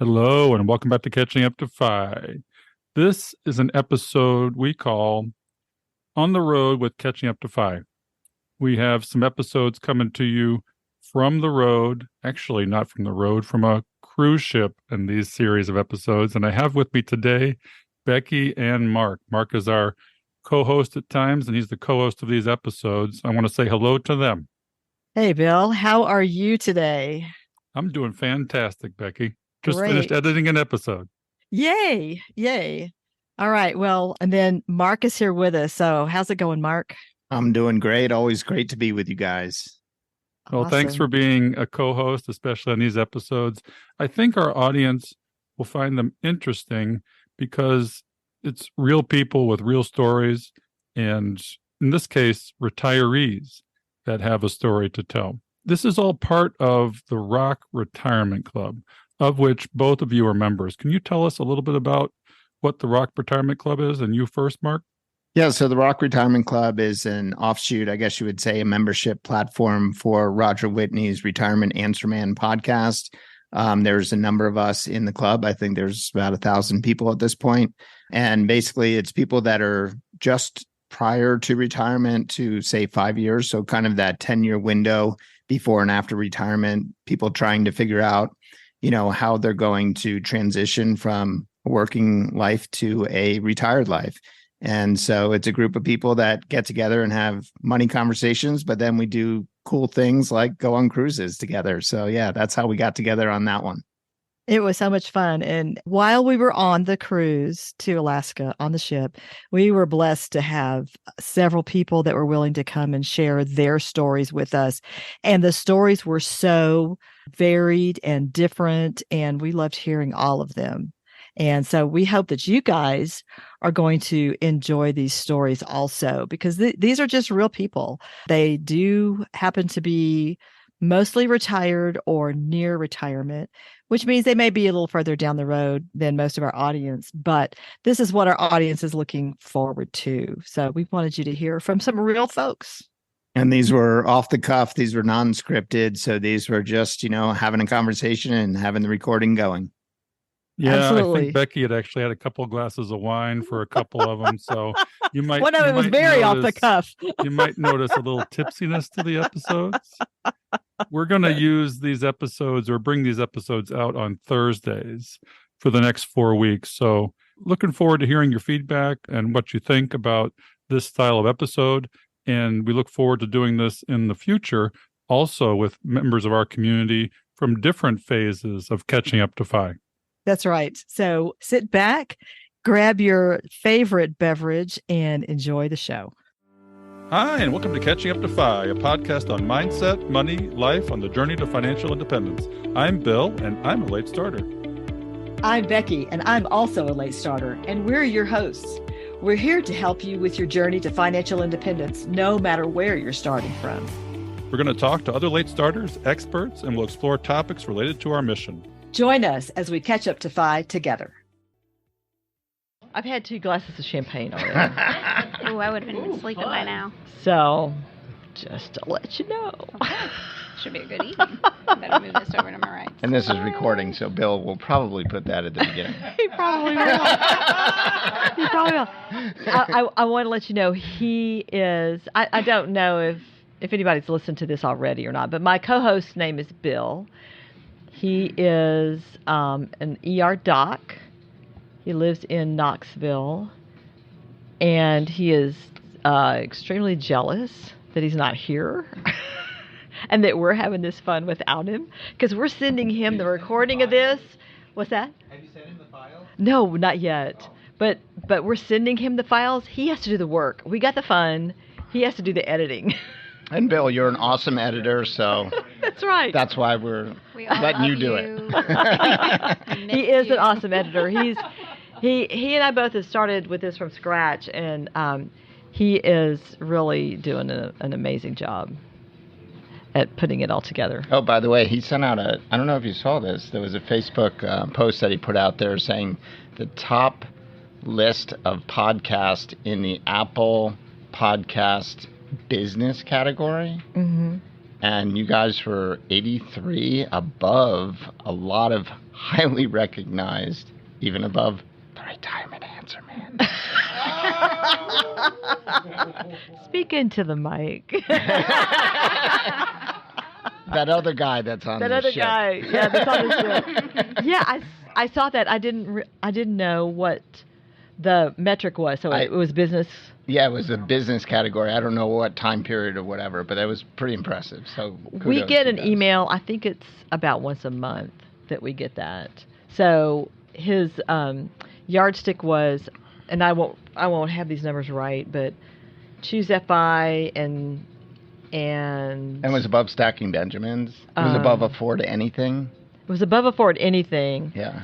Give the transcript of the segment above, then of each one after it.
Hello, and welcome back to Catching Up to Fi. This is an episode we call On the Road with Catching Up to Fi. We have some episodes coming to you from the road, actually not from the road, from a cruise ship in these series of episodes. And I have with me today Becky and Mark. Mark is our co-host at times, and he's the co-host of these episodes. I want to say hello to them. Hey, Bill. How are you today? I'm doing fantastic, Becky. Just finished Great. editing an episode. Yay. Yay. All right. Well, and then Mark is here with us. So how's it going, Mark? I'm doing great. Always great to be with you guys. Well, thanks for Awesome. being a co-host, especially on these episodes. I think our audience will find them interesting because it's real people with real stories, and in this case, retirees that have a story to tell. This is all part of the Rock Retirement Club, of which both of you are members. Can you tell us a little bit about what the Rock Retirement Club is? And you first, Mark? Yeah, so the Rock Retirement Club is an offshoot, I guess you would say, a membership platform for Roger Whitney's Retirement Answer Man podcast. There's a number of us in the club. I think there's about 1,000 people at this point. And basically, it's people that are just prior to retirement to, say, 5 years. So kind of that 10-year window before and after retirement, people trying to figure out, how they're going to transition from a working life to a retired life. And so it's a group of people that get together and have money conversations, but then we do cool things like go on cruises together. So yeah, that's how we got together on that one. It was so much fun. And while we were on the cruise to Alaska on the ship, we were blessed to have several people that were willing to come and share their stories with us. And the stories were so varied and different, and we loved hearing all of them. And so we hope that you guys are going to enjoy these stories also, because these are just real people. They do happen to be mostly retired or near retirement, which means they may be a little further down the road than most of our audience. But this is what our audience is looking forward to. So we wanted you to hear from some real folks. And these were off the cuff. These were non-scripted. So these were just, having a conversation and having the recording going. Yeah, Absolutely. I think Becky had actually had a couple of glasses of wine for a couple of them. So you might one of it was very off the cuff. You might notice a little tipsiness to the episodes. We're going to use these episodes or bring these episodes out on Thursdays for the next 4 weeks. So looking forward to hearing your feedback and what you think about this style of episode. And we look forward to doing this in the future, also with members of our community from different phases of Catching Up to Fi. That's right. So sit back, grab your favorite beverage, and enjoy the show. Hi, and welcome to Catching Up to Fi, a podcast on mindset, money, life on the journey to financial independence. I'm Bill, and I'm a late starter. I'm Becky, and I'm also a late starter, and we're your hosts. We're here to help you with your journey to financial independence, no matter where you're starting from. We're going to talk to other late starters, experts, and we'll explore topics related to our mission. Join us as we catch up to Fi together. I've had 2 glasses of champagne already. Ooh, I would have been sleeping by now. So, just to let you know. Okay. Should be a good evening. Better move this over to my right. And this is recording, so Bill will probably put that at the beginning. He probably will. He probably will. I want to let you know he is, I don't know if anybody's listened to this already or not, but my co-host's name is Bill. He is an ER doc. He lives in Knoxville, and he is extremely jealous that he's not here and that we're having this fun without him, because we're sending him the recording of this. What's that? Have you sent him the files? No, not yet. But we're sending him the files. He has to do the work. We got the fun. He has to do the editing. And Bill, you're an awesome editor, so That's right. that's why we're We all letting love you do it. He is an awesome editor. He and I both have started with this from scratch, and he is really doing an amazing job at putting it all together. Oh, by the way, he sent out I don't know if you saw this, there was a Facebook post that he put out there saying the top list of podcasts in the Apple podcast business category. Mm-hmm. And you guys were 83 above a lot of highly recognized, even above the retirement answer man. Speak into the mic. That other guy that's on That the other ship. guy, yeah, that's on the ship. Yeah, I saw that. I didn't know what the metric was. So it was business. Yeah, it was a business category. I don't know what time period or whatever, but that was pretty impressive. So we get an guys. email. I think it's about once a month that we get that. So his yardstick was, and I won't have these numbers right, but choose FI and was above stacking Benjamins. It was above a 4 to anything. It was above a 4 to anything. Yeah.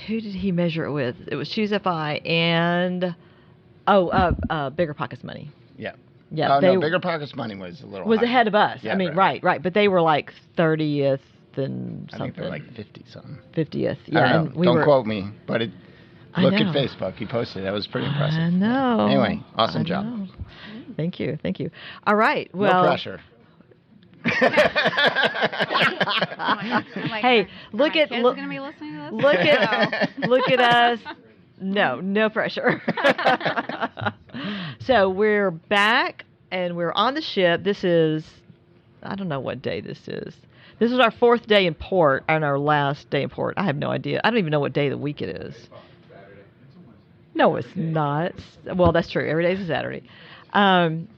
Who did he measure it with? It was Choose FI and Bigger Pockets Money. Yeah. Yeah. No, Bigger Pockets Money was a little higher. Ahead of us. Yeah, I mean, right. But they were like 30th and something. I think they're like 50 something. 50th. I Yeah. don't know. Don't quote me, but look at know. Facebook. He posted it. That was pretty impressive. I know. Anyway, awesome job. Know. Thank you. All right. Well. No pressure. Hey, look at Kids gonna be listening to this? look at us. No pressure. So we're back and we're on the ship. This is, I don't know what day this is. This is our 4th day in port and our last day in port. I have no idea. I don't even know what day of the week it is. No, it's not. Well, that's true. Every day is a Saturday.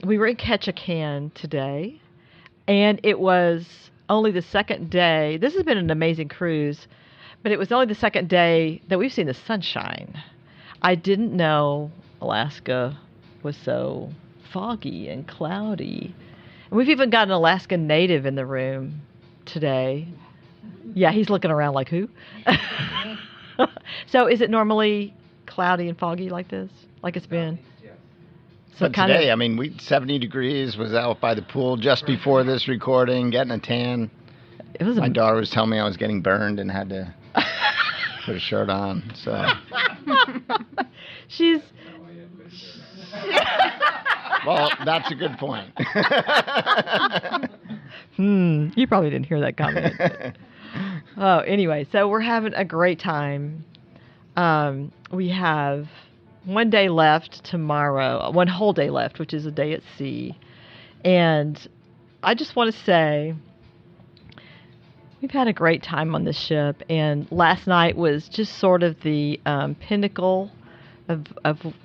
We were in Ketchikan today, and it was only the second day. This has been an amazing cruise, but it was only the second day that we've seen the sunshine. I didn't know Alaska was so foggy and cloudy. And we've even got an Alaska native in the room today. Yeah, he's looking around like, who? So is it normally cloudy and foggy like this, like it's been? So but today, I mean, 70 degrees, was out by the pool just before this recording, getting a tan. My daughter was telling me I was getting burned and had to put a shirt on. So she's. Well, that's a good point. You probably didn't hear that comment. Oh, anyway, so we're having a great time. We have one day left tomorrow, one whole day left, which is a day at sea. And I just want to say we've had a great time on this ship. And last night was just sort of the pinnacle of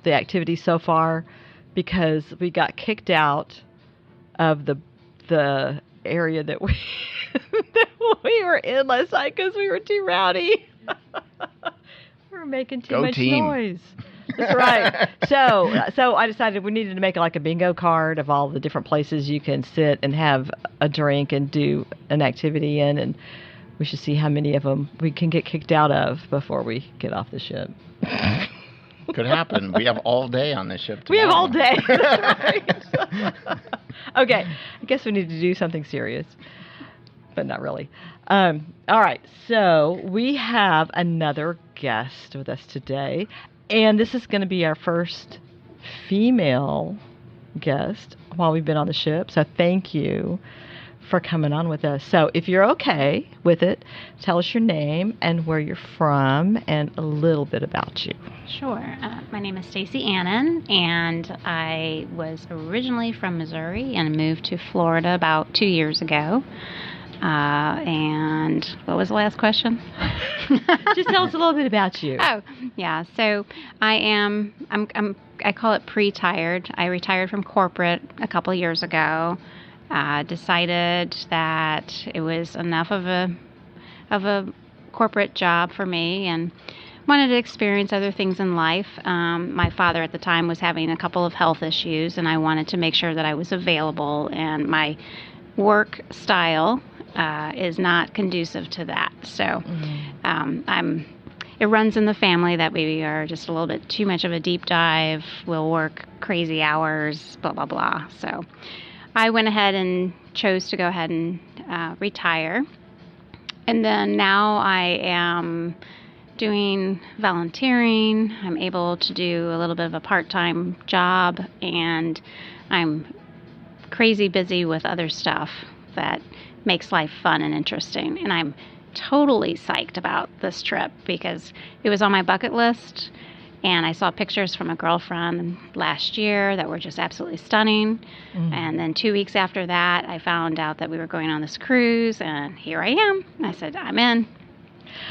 the activity so far, because we got kicked out of the area that we were in last night because we were too rowdy. We were making too much noise. That's right. So I decided we needed to make like a bingo card of all the different places you can sit and have a drink and do an activity in, and we should see how many of them we can get kicked out of before we get off the ship. Could happen. We have all day on this ship tomorrow. We have all day. That's right. Okay, I guess we need to do something serious, but not really. All right, so we have another guest with us today, and this is going to be our first female guest while we've been on the ship, so thank you for coming on with us. So if you're okay with it, tell us your name and where you're from and a little bit about you. Sure. My name is Stacey Annan, and I was originally from Missouri and moved to Florida about 2 years ago. And what was the last question? Just tell us a little bit about you. Oh, yeah. So I call it pre-tired. I retired from corporate a couple of years ago. Decided that it was enough of a corporate job for me, and wanted to experience other things in life. My father at the time was having a couple of health issues, and I wanted to make sure that I was available, and my work style is not conducive to that. So it runs in the family that we are just a little bit too much of a deep dive. We'll work crazy hours, blah, blah, blah. So I went ahead and chose to go ahead and retire. And then now I am doing volunteering. I'm able to do a little bit of a part-time job, and I'm crazy busy with other stuff that makes life fun and interesting. And I'm totally psyched about this trip because it was on my bucket list. And I saw pictures from a girlfriend last year that were just absolutely stunning. And then 2 weeks after that, I found out that we were going on this cruise, and here I am. I said, I'm in.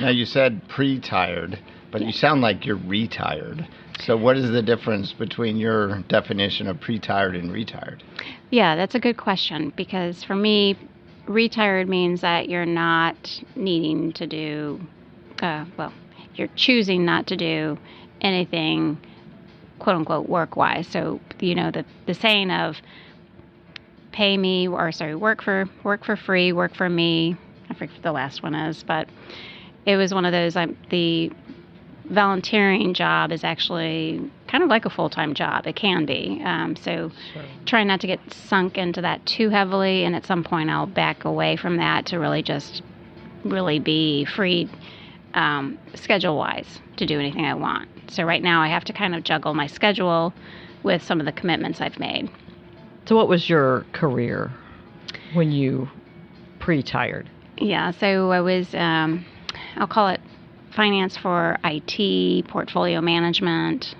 Now, you said pre-tired, but you sound like you're retired. So what is the difference between your definition of pre-tired and retired? Yeah, that's a good question, because for me, retired means that you're not needing to do, you're choosing not to do anything, quote unquote, work-wise. So, the saying of work for free, work for me. I forget what the last one is, but it was one of those, the volunteering job is actually kind of like a full-time job. It can be. So try not to get sunk into that too heavily. And at some point I'll back away from that to really be free, schedule-wise, to do anything I want. So right now I have to kind of juggle my schedule with some of the commitments I've made. So what was your career when you pre-tired? Yeah, so I was, I'll call it finance for IT, portfolio management,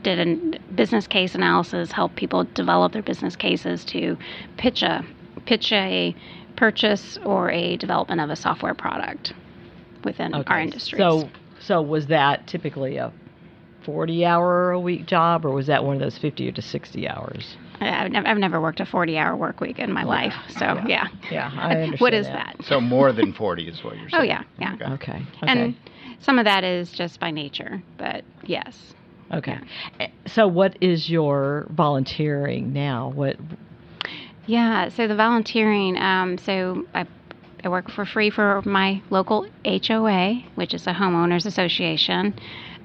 did a business case analysis, help people develop their business cases to pitch a purchase or a development of a software product within our industries. So was that typically a 40-hour-a-week job, or was that one of those 50 to 60 hours? I've never worked a 40-hour work week in my life, so yeah. Yeah, I understand. What is that? So more than 40 is what you're saying. Oh, yeah. Okay. And some of that is just by nature, but yes. Okay. So what is your volunteering now? Yeah, so the volunteering, so I work for free for my local HOA, which is a homeowners association.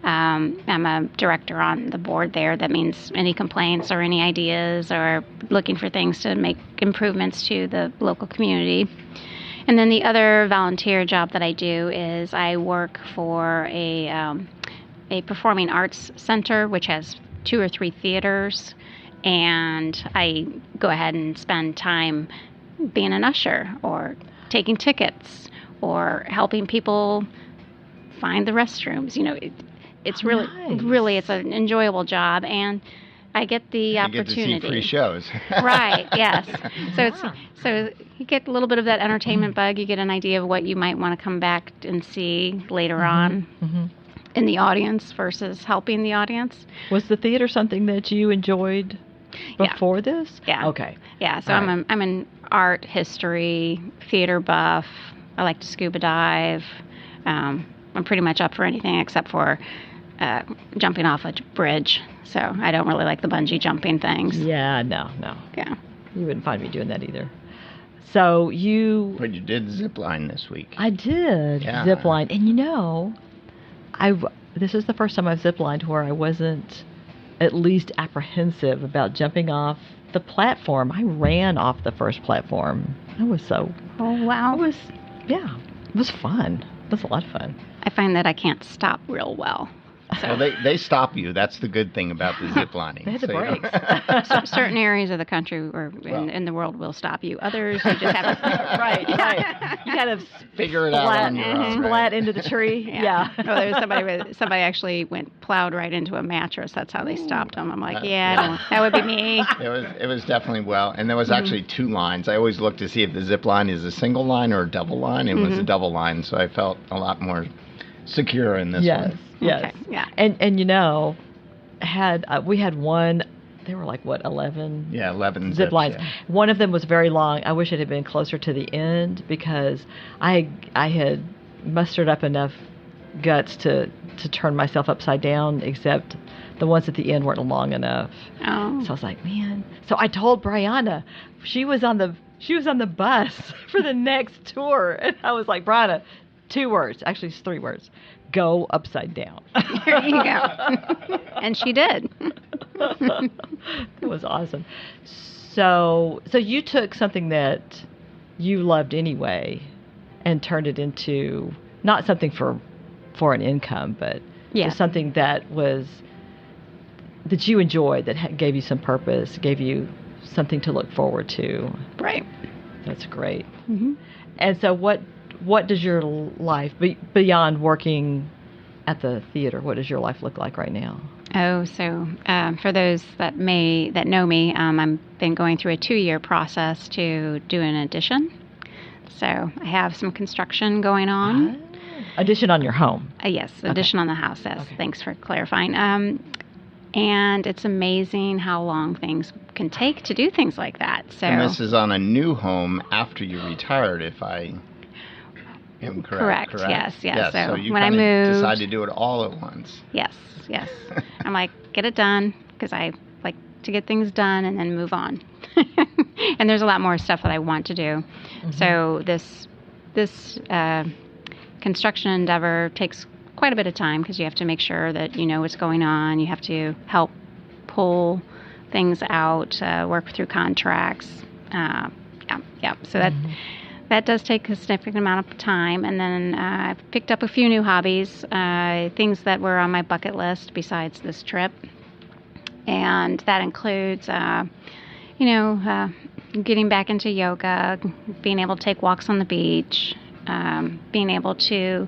I'm a director on the board there. That means any complaints or any ideas or looking for things to make improvements to the local community. And then the other volunteer job that I do is I work for a performing arts center, which has 2 or 3 theaters. And I go ahead and spend time being an usher or taking tickets or helping people find the restrooms. It's really it's an enjoyable job, and I get the opportunity. You get to see free shows. Right, yes. So you get a little bit of that entertainment bug. You get an idea of what you might want to come back and see later on in the audience versus helping the audience. Was the theater something that you enjoyed before this? Yeah. Okay. Yeah, so I'm an art history, theater buff. I like to scuba dive. I'm pretty much up for anything except for jumping off a bridge. So I don't really like the bungee jumping things. Yeah, no. Yeah. You wouldn't find me doing that either. So But you did zip line this week. I did zip line. And this is the first time I've zip lined where I wasn't at least apprehensive about jumping off the platform. I ran off the first platform. I was so... Oh, wow. It was fun. It was a lot of fun. I find that I can't stop real well. So. Well, they stop you. That's the good thing about the zip lining. They had the brakes. Certain areas of the country or in the world will stop you. Others, you just have to... right. You kind of figure it out on your own. Splat into the tree. Yeah. Oh, there was somebody actually plowed right into a mattress. That's how they stopped them. I'm like, that would be me. It was definitely and there was actually 2 lines. I always look to see if the zip line is a single line or a double line. It was a double line, so I felt a lot more secure in this one. Yes. Okay. Yeah. And we had one. They were like 11. Yeah, 11 zip lines. Yeah. One of them was very long. I wish it had been closer to the end because I had mustered up enough guts to turn myself upside down, except the ones at the end weren't long enough. Oh. So I was like, man. So I told Brianna, she was on the bus for the next tour, and I was like, Brianna, 2 words. Actually, it's 3 words. Go upside down. There you go. And she did. It was awesome. So you took something that you loved anyway and turned it into not something for an income, but just something that you enjoyed, that gave you some purpose, gave you something to look forward to. Right. That's great. Mm-hmm. And so what what does your life, beyond working at the theater, what does your life look like right now? Oh, so for those that know me, I've been going through a 2-year process to do an addition. So I have some construction going on. Addition on your home? Yes, addition on the house. Yes, thanks for clarifying. And it's amazing how long things can take to do things like that. So, and this is on a new home after you retired, if I am correct. Yes. So you when I moved, decided to do it all at once. Yes. I'm like, get it done, because I like to get things done and then move on. And there's a lot more stuff that I want to do. Mm-hmm. So this construction endeavor takes quite a bit of time, because you have to make sure that you know what's going on. You have to help pull things out, work through contracts. So that does take a significant amount of time. And then I've picked up a few new hobbies, things that were on my bucket list besides this trip. And that includes, getting back into yoga, being able to take walks on the beach, being able to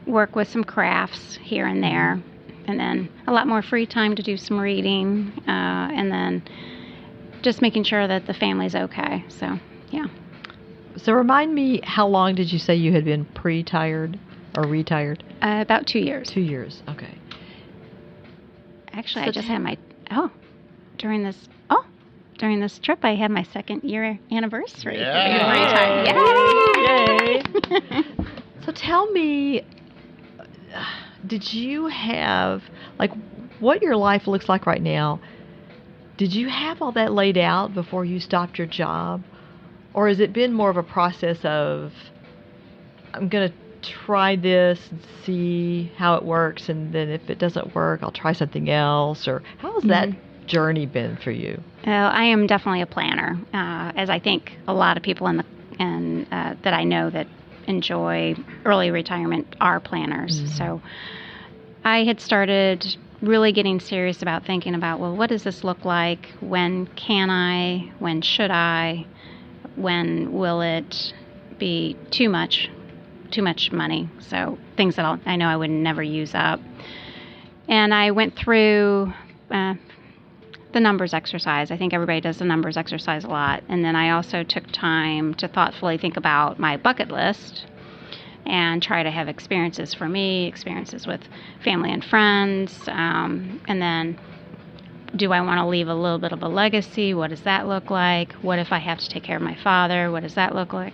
work with some crafts here and there, and then a lot more free time to do some reading, and then just making sure that the family's okay. So, yeah. So remind me, how long did you say you had been pre-tired or retired? About 2 years. 2 years, okay. Actually, so I just had my, during this trip, I had my 2nd year anniversary. Yeah. Yay! So tell me, did you have, like, what your life looks like right now? Did you have all that laid out before you stopped your job? Or has it been more of a process of, I'm going to try this and see how it works, and then if it doesn't work, I'll try something else? Or how has that journey been for you? I am definitely a planner, as I think a lot of people that I know that enjoy early retirement are planners. Mm-hmm. So I had started really getting serious about thinking about, well, what does this look like? When can I? When should I? When will it be too much money? So things that I know I would never use up. And I went through the numbers exercise. I think everybody does the numbers exercise a lot. And then I also took time to thoughtfully think about my bucket list and try to have experiences for me, experiences with family and friends. And then, do I want to leave a little bit of a legacy? What does that look like? What if I have to take care of my father? What does that look like?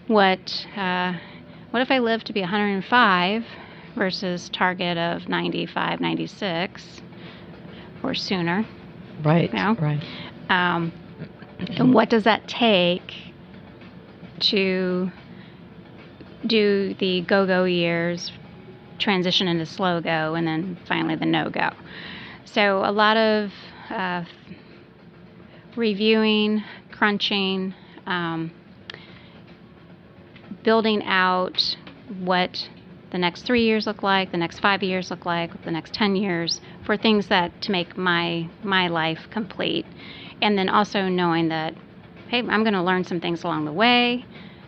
What if I live to be 105 versus target of 95, 96 or sooner? Right, right. And what does that take to do the go-go years, transition into slow-go, and then finally the no-go? So a lot of reviewing, crunching, building out what the next 3 years look like, the next 5 years look like, the next 10 years, for things that to make my life complete. And then also knowing that, hey, I'm going to learn some things along the way.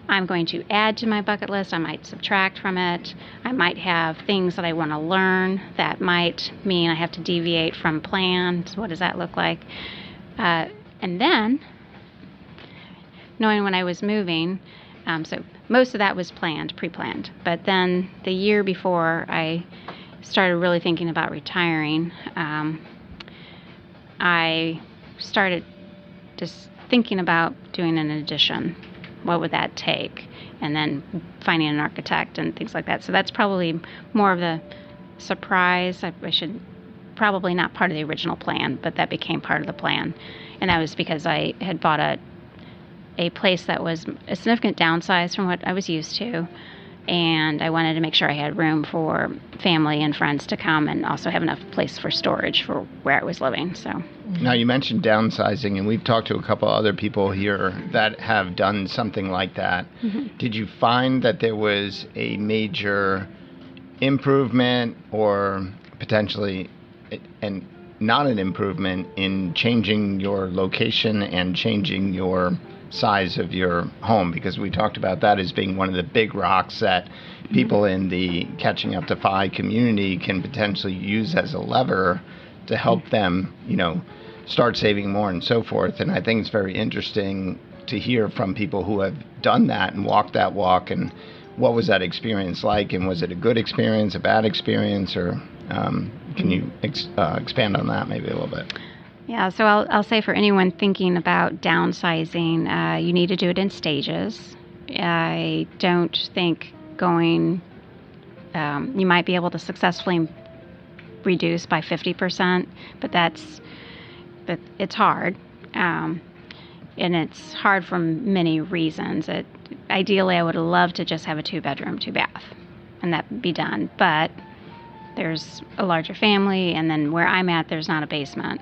I'm going to add to my bucket list. I might subtract from it. I might have things that I want to learn that might mean I have to deviate from plan. So what does that look like? And then, knowing when I was moving, so most of that was pre-planned. But then the year before I started really thinking about retiring, I started just thinking about doing an addition. What would that take? And then finding an architect and things like that. So that's probably more of the surprise. I should probably not part of the original plan, but that became part of the plan. And that was because I had bought a place that was a significant downsize from what I was used to. And I wanted to make sure I had room for family and friends to come, and also have enough place for storage for where I was living. So now, you mentioned downsizing, and we've talked to a couple other people here that have done something like that. Mm-hmm. Did you find that there was a major improvement, or potentially not an improvement, in changing your location and changing your size of your home, because we talked about that as being one of the big rocks that people in the Catching Up to 5 community can potentially use as a lever to help them, start saving more and so forth. And I think it's very interesting to hear from people who have done that and walked that walk. And what was that experience like? And was it a good experience, a bad experience, or can you expand on that maybe a little bit? Yeah, so I'll say for anyone thinking about downsizing, you need to do it in stages. I don't think you might be able to successfully reduce by 50%, but it's hard. And it's hard for many reasons. Ideally, I would love to just have a 2-bedroom, 2-bath, and that be done. But there's a larger family, and then where I'm at, there's not a basement.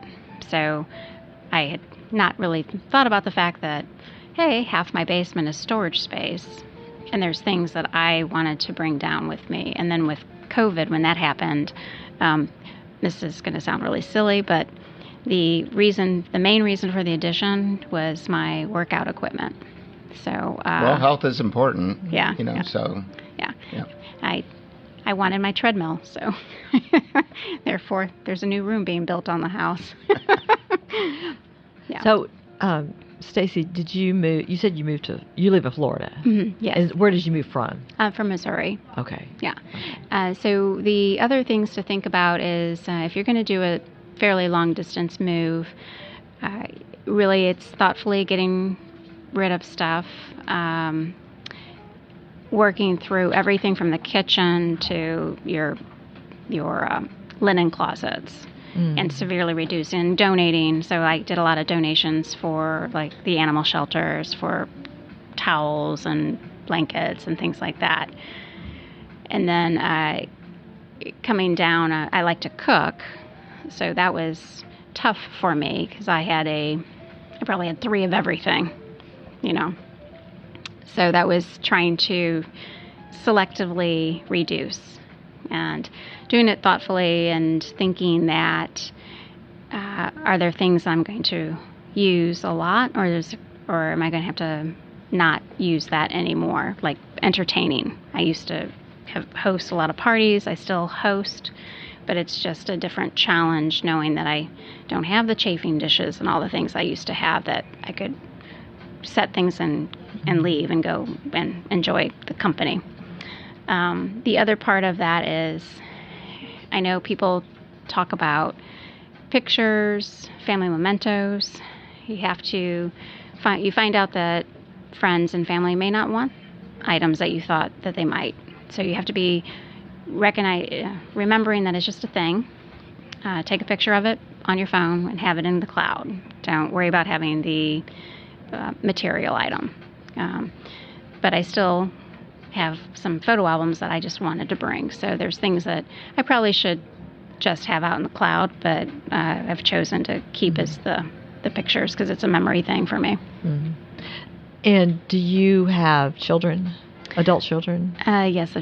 So I had not really thought about the fact that, hey, half my basement is storage space, and there's things that I wanted to bring down with me. And then with COVID, when that happened, this is going to sound really silly, but the main reason for the addition was my workout equipment. So well, health is important. Yeah. So yeah. I wanted my treadmill, so therefore there's a new room being built on the house. Yeah. So, Stacey, did you move? You said you live in Florida. Mm-hmm, yes. And where did you move from? From Missouri. Okay. Yeah. So the other things to think about is if you're going to do a fairly long distance move, really it's thoughtfully getting rid of stuff, working through everything from the kitchen to your linen closets, and severely reducing and donating. So I did a lot of donations for like the animal shelters for towels and blankets and things like that. And then coming down, I like to cook, so that was tough for me because I probably had 3 of everything, So that was trying to selectively reduce and doing it thoughtfully and thinking that are there things I'm going to use a lot, or am I going to have to not use that anymore? Like entertaining. I used to host a lot of parties. I still host, but it's just a different challenge knowing that I don't have the chafing dishes and all the things I used to have, that I could set things and leave and go and enjoy the company. The other part of that is, I know people talk about pictures, family mementos. You find out that friends and family may not want items that you thought that they might. So you have to be remembering that it's just a thing. Take a picture of it on your phone and have it in the cloud. Don't worry about having the material item. But I still have some photo albums that I just wanted to bring. So there's things that I probably should just have out in the cloud, but I've chosen to keep as the pictures because it's a memory thing for me. Mm-hmm. And do you have children, adult children? Yes, I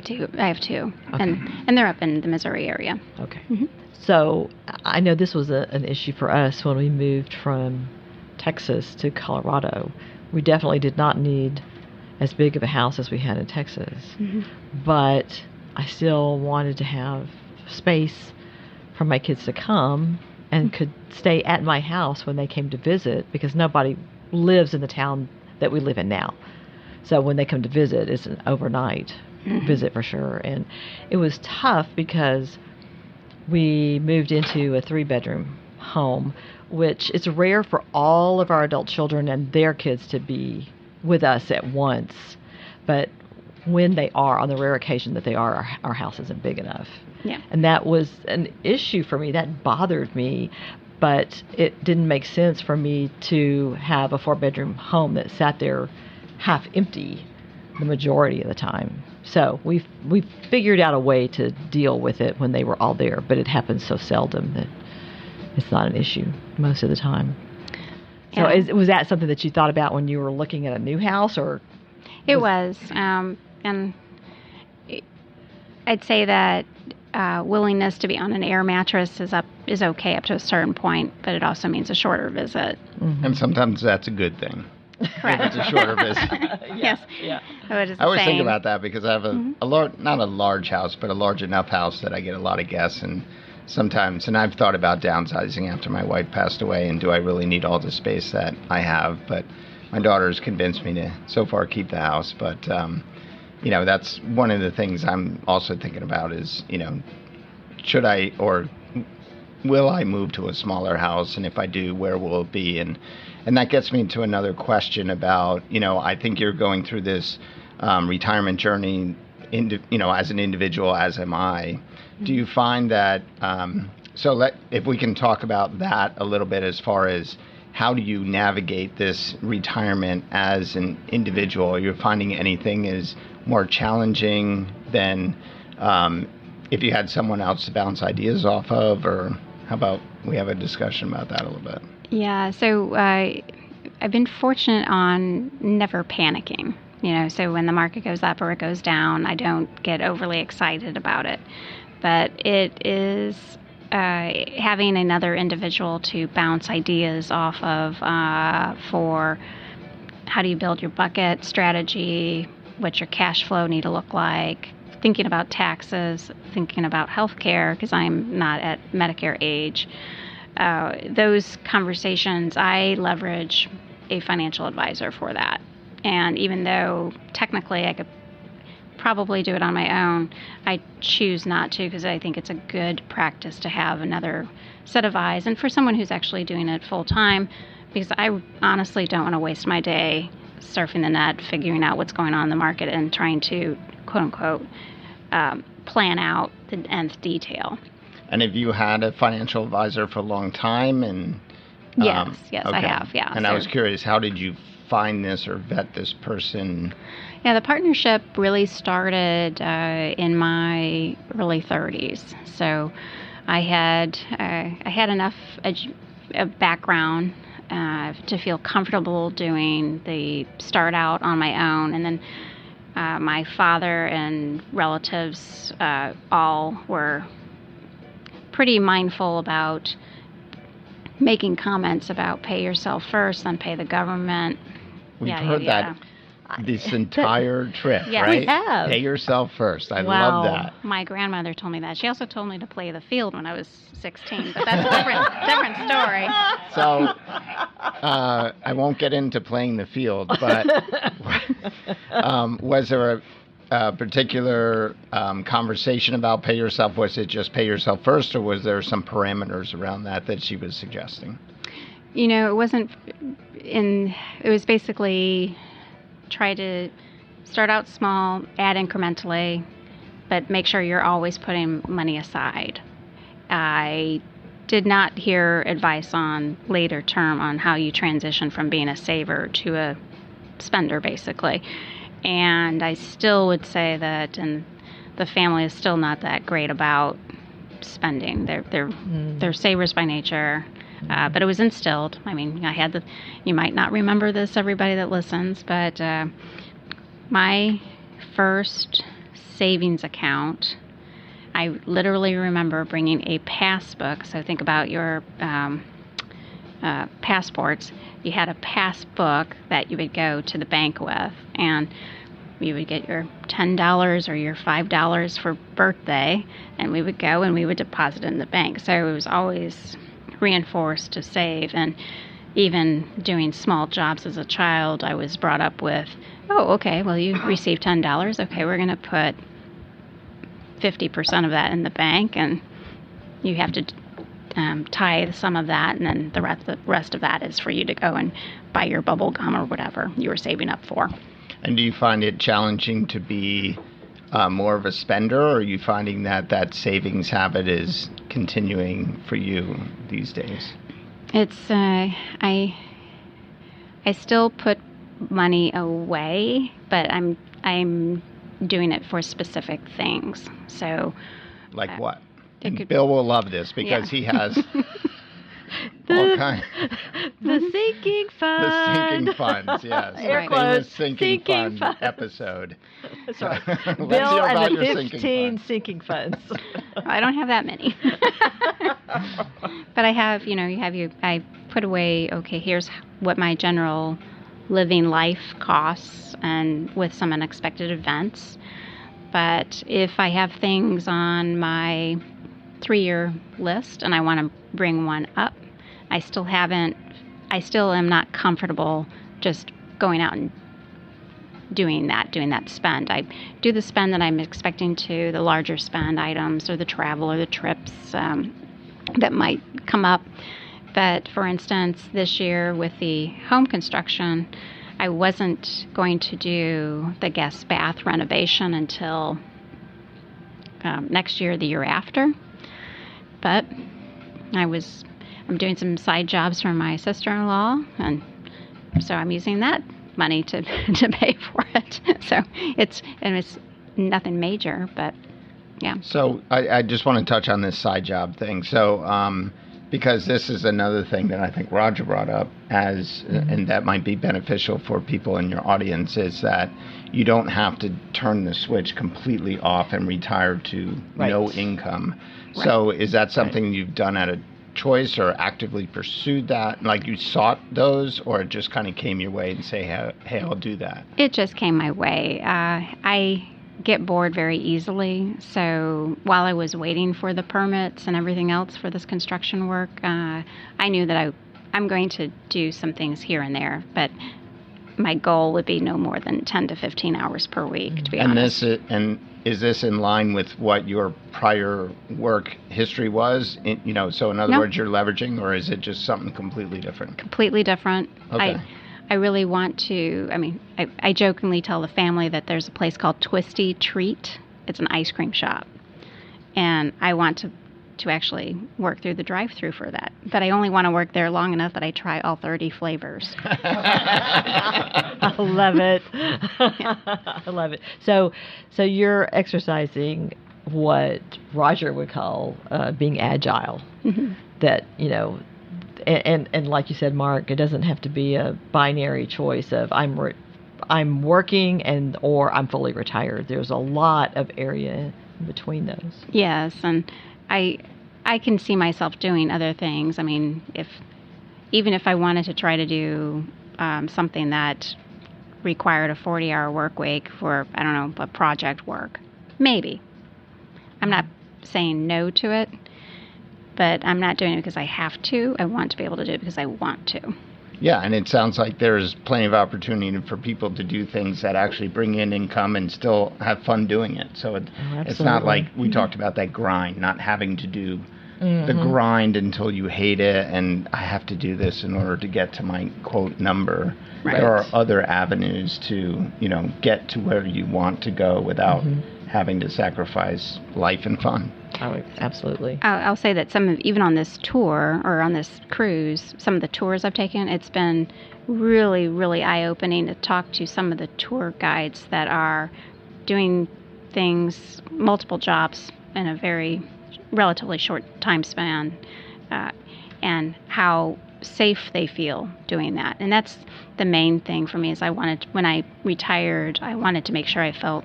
have 2. Okay. And they're up in the Missouri area. Okay. Mm-hmm. So I know this was an issue for us when we moved from Texas to Colorado. We definitely did not need as big of a house as we had in Texas, but I still wanted to have space for my kids to come and could stay at my house when they came to visit, because nobody lives in the town that we live in now. So when they come to visit, it's an overnight visit for sure. And it was tough because we moved into a 3-bedroom home, which is rare for all of our adult children and their kids to be with us at once. But when they are, on the rare occasion that they are, our house isn't big enough. Yeah. And that was an issue for me. That bothered me. But it didn't make sense for me to have a 4-bedroom home that sat there half empty the majority of the time. So we figured out a way to deal with it when they were all there, but it happens so seldom that it's not an issue most of the time. So was that something that you thought about when you were looking at a new house, or? It was. And I'd say that willingness to be on an air mattress is okay up to a certain point, but it also means a shorter visit. And sometimes that's a good thing. Correct. If it's a shorter visit. Yes. Yeah. I always think about that because I have not a large house, but a large enough house that I get a lot of guests, and sometimes, and I've thought about downsizing after my wife passed away, and do I really need all the space that I have? But my daughter's convinced me to so far keep the house. But that's one of the things I'm also thinking about is, should I or will I move to a smaller house, and if I do, where will it be? And that gets me to another question about, I think you're going through this retirement journey, as an individual, as am I. Do you find that, if we can talk about that a little bit as far as how do you navigate this retirement as an individual? Are you finding anything is more challenging than if you had someone else to bounce ideas off of, or how about we have a discussion about that a little bit? Yeah, so I've been fortunate on never panicking. So when the market goes up or it goes down, I don't get overly excited about it. But it is having another individual to bounce ideas off of for how do you build your bucket strategy, what's your cash flow need to look like, thinking about taxes, thinking about healthcare, because I'm not at Medicare age. Those conversations, I leverage a financial advisor for that. And even though technically I could probably do it on my own, I choose not to because I think it's a good practice to have another set of eyes. And for someone who's actually doing it full time, because I honestly don't want to waste my day surfing the net, figuring out what's going on in the market and trying to, quote unquote, plan out the nth detail. And have you had a financial advisor for a long time? And Yes, okay. I have, yeah. And I was curious, how did you find this or vet this person? Yeah, the partnership really started in my early 30s. So I had enough background to feel comfortable doing the start out on my own, and then my father and relatives all were pretty mindful about making comments about pay yourself first, then pay the government. We've heard that this entire trip, Yeah, right? we have. Pay yourself first. I Wow. love that. My grandmother told me that. She also told me to play the field when I was 16, but that's a different story. So I won't get into playing the field, but was there a particular conversation about pay yourself? Was it just pay yourself first, or was there some parameters around that she was suggesting? It wasn't it was basically try to start out small, add incrementally, but make sure you're always putting money aside. I did not hear advice on later term on how you transition from being a saver to a spender, basically. And I still would say that, and the family is still not that great about spending. They're savers by nature. But it was instilled. I mean, you might not remember this, everybody that listens, but my first savings account, I literally remember bringing a passbook. So think about your passports. You had a passbook that you would go to the bank with, and you would get your $10 or your $5 for birthday, and we would go and we would deposit it in the bank. So it was always reinforced to save. And even doing small jobs as a child, I was brought up with, oh, okay, well, you received $10. Okay, we're going to put 50% of that in the bank, and you have to tithe some of that, and then the rest of that is for you to go and buy your bubble gum or whatever you were saving up for. And do you find it challenging to be more of a spender, or are you finding that savings habit is continuing for you these days? It's I still put money away, but I'm doing it for specific things. So, like what? And Bill will love this because he has all kinds. The sinking fund. The sinking funds, yes. Air The quotes, famous sinking sinking fund fund. episode. Sorry. Let's Bill hear about and the your 15 sinking funds. I don't have that many. But I have, I put away, okay, here's what my general living life costs and with some unexpected events. But if I have things on my 3-year list and I want to bring one up, I still am not comfortable just going out and doing that spend. I do the spend that I'm expecting to, the larger spend items or the travel or the trips that might come up. But for instance, this year with the home construction, I wasn't going to do the guest bath renovation until next year, the year after. But I'm doing some side jobs for my sister-in-law, and so I'm using that money to pay for it. So it's nothing major, but yeah. So I just want to touch on this side job thing. So because this is another thing that I think Roger brought up and that might be beneficial for people in your audience, is that you don't have to turn the switch completely off and retire to no income. Right. So is that something you've done at a choice or actively pursued that? Like you sought those, or it just kind of came your way and say, hey, I'll do that? It just came my way. I get bored very easily. So while I was waiting for the permits and everything else for this construction work, I knew that I'm going to do some things here and there, but my goal would be no more than 10 to 15 hours per week, to be honest. Is this in line with what your prior work history was? So in other words, you're leveraging, or is it just something completely different? Completely different. Okay. I really want to, I jokingly tell the family that there's a place called Twisty Treat. It's an ice cream shop. And I want to actually work through the drive-through for that. But I only want to work there long enough that I try all 30 flavors. I love it. I love it. So you're exercising what Roger would call being agile. Mm-hmm. That, and like you said, Mark, it doesn't have to be a binary choice of I'm working or I'm fully retired. There's a lot of area in between those. Yes, and I can see myself doing other things. Even if I wanted to try to do something that required a 40-hour work week for, a project work, maybe. I'm not saying no to it, but I'm not doing it because I have to. I want to be able to do it because I want to. Yeah, and it sounds like there's plenty of opportunity for people to do things that actually bring in income and still have fun doing it. So it's not like we talked about that grind, not having to do the grind until you hate it and I have to do this in order to get to my quote number. Right. There are other avenues to, get to where you want to go without having to sacrifice life and fun. Oh, absolutely. I'll say that even on this tour or on this cruise, some of the tours I've taken, it's been really, really eye-opening to talk to some of the tour guides that are doing things, multiple jobs in a very relatively short time span, and how safe they feel doing that. And that's the main thing for me is when I retired, I wanted to make sure I felt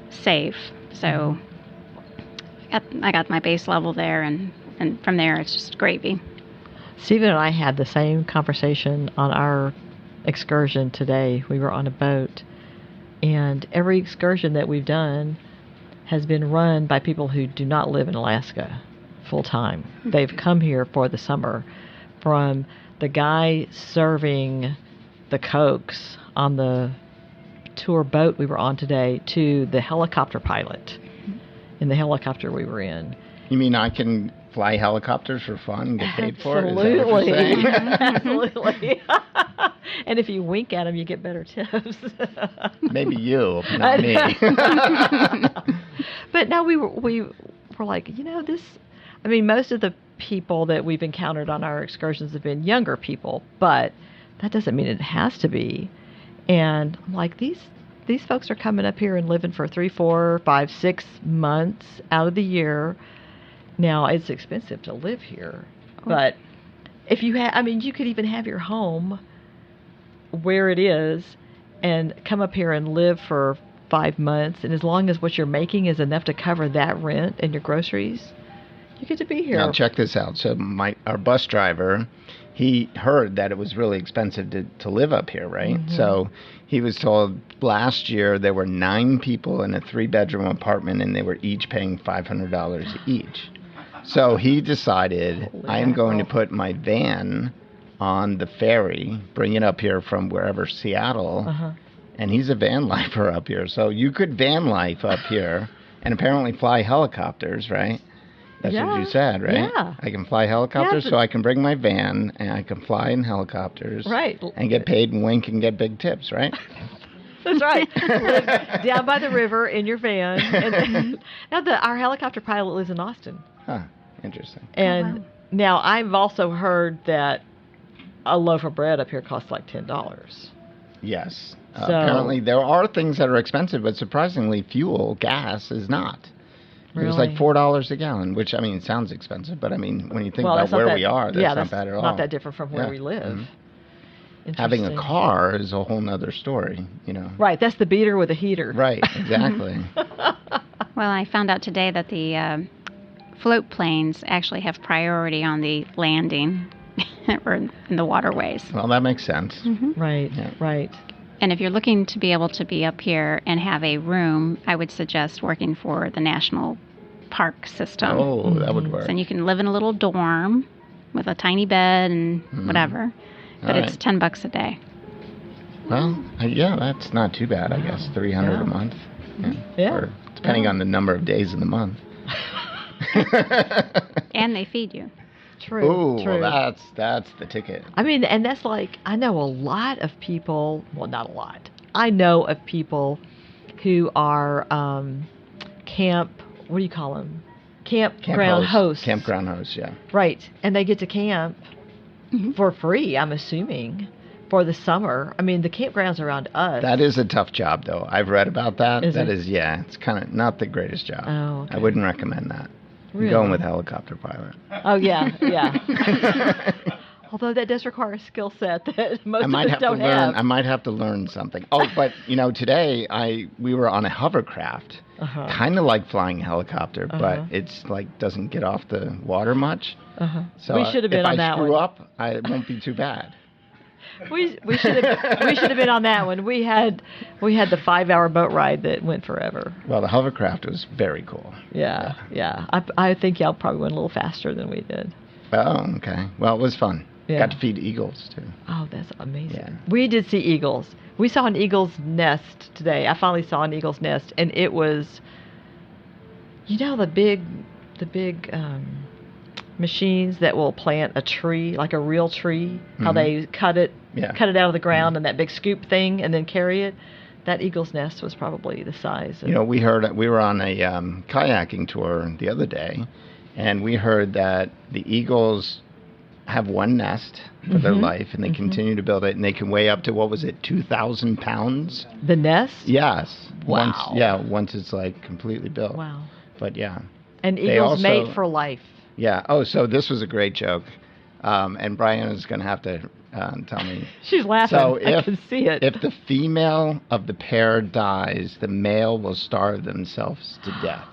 safe. So I got my base level there, and from there it's just gravy. Stephen and I had the same conversation on our excursion today. We were on a boat, and every excursion that we've done has been run by people who do not live in Alaska full time. They've come here for the summer, from the guy serving the Cokes on the tour boat we were on today to the helicopter pilot in the helicopter we were in. You mean I can fly helicopters for fun and get paid for it? Absolutely. Absolutely. And if you wink at them, you get better tips. Maybe you, not me. But no, we were like, most of the people that we've encountered on our excursions have been younger people, but that doesn't mean it has to be. And I'm like, these folks are coming up here and living for 3, 4, 5, 6 months out of the year. Now, it's expensive to live here, but if you you could even have your home where it is and come up here and live for 5 months, and as long as what you're making is enough to cover that rent and your groceries, you get to be here. Now, check this out. So our bus driver, he heard that it was really expensive to live up here, right? So he was told last year there were 9 people in a 3-bedroom apartment, and they were each paying $500 each. So he decided, I am going to put my van on the ferry, bring it up here from wherever, Seattle, and he's a van lifer up here. So you could van life up here and apparently fly helicopters, right? That's what you said, right? Yeah. I can fly helicopters, so I can bring my van and I can fly in helicopters. Right. And get paid and wink and get big tips, right? That's right. Live down by the river in your van. And now our helicopter pilot lives in Austin. Huh. Interesting. And now I've also heard that a loaf of bread up here costs like $10. Yes. So, apparently there are things that are expensive, but surprisingly fuel, gas is not. It was like $4 a gallon, which, I mean, sounds expensive, but I mean, when you think about where we are, that's not bad at all. Not that different from where we live. Having a car is a whole nother story, you know. Right, that's the beater with a heater. Right, exactly. Well, I found out today that the float planes actually have priority on the landing or in the waterways. Well, that makes sense. Right, right. And if you're looking to be able to be up here and have a room, I would suggest working for the National Park System. Oh, that would work. And you can live in a little dorm with a tiny bed and whatever, but it's $10 a day. Well, yeah, that's not too bad, I guess. $300 a month. Yeah. Or depending on the number of days in the month. And they feed you. True. Oh, true. well, that's the ticket. I mean, and that's like, I know a lot of people, well, not a lot. I know of people who are camp, what do you call them? Campground hosts. Campground hosts, yeah. Right. And they get to camp for free, I'm assuming, for the summer. I mean, the campgrounds around us. That is a tough job, though. I've read about that. Is it? It's kind of not the greatest job. Oh, okay. I wouldn't recommend that. Really? Going with helicopter pilot. Oh, yeah. Although that does require a skill set that most of us don't have. I might have to learn something. Oh, but, today we were on a hovercraft. Kind of like flying a helicopter, but it's like doesn't get off the water much. So we should have been on that one. If I screw up, it won't be too bad. We should have been on that one. We had the 5-hour boat ride that went forever. Well, the hovercraft was very cool. Yeah. I think y'all probably went a little faster than we did. Oh, okay. Well, it was fun. Yeah. Got to feed eagles too. Oh, that's amazing. Yeah. We did see eagles. We saw an eagle's nest today. I finally saw an eagle's nest, and it was, the big machines that will plant a tree, like a real tree, how they cut it out of the ground in that big scoop thing and then carry it. That eagle's nest was probably the size. We were on a kayaking tour the other day, and we heard that the eagles have one nest for their life, and they continue to build it, and they can weigh up to, 2,000 pounds? The nest? Yes. Wow. Once it's like completely built. Wow. But yeah. And eagles mate for life. Yeah. Oh, so this was a great joke. And Brian is going to have to tell me. She's laughing. So I can see it. If the female of the pair dies, the male will starve themselves to death.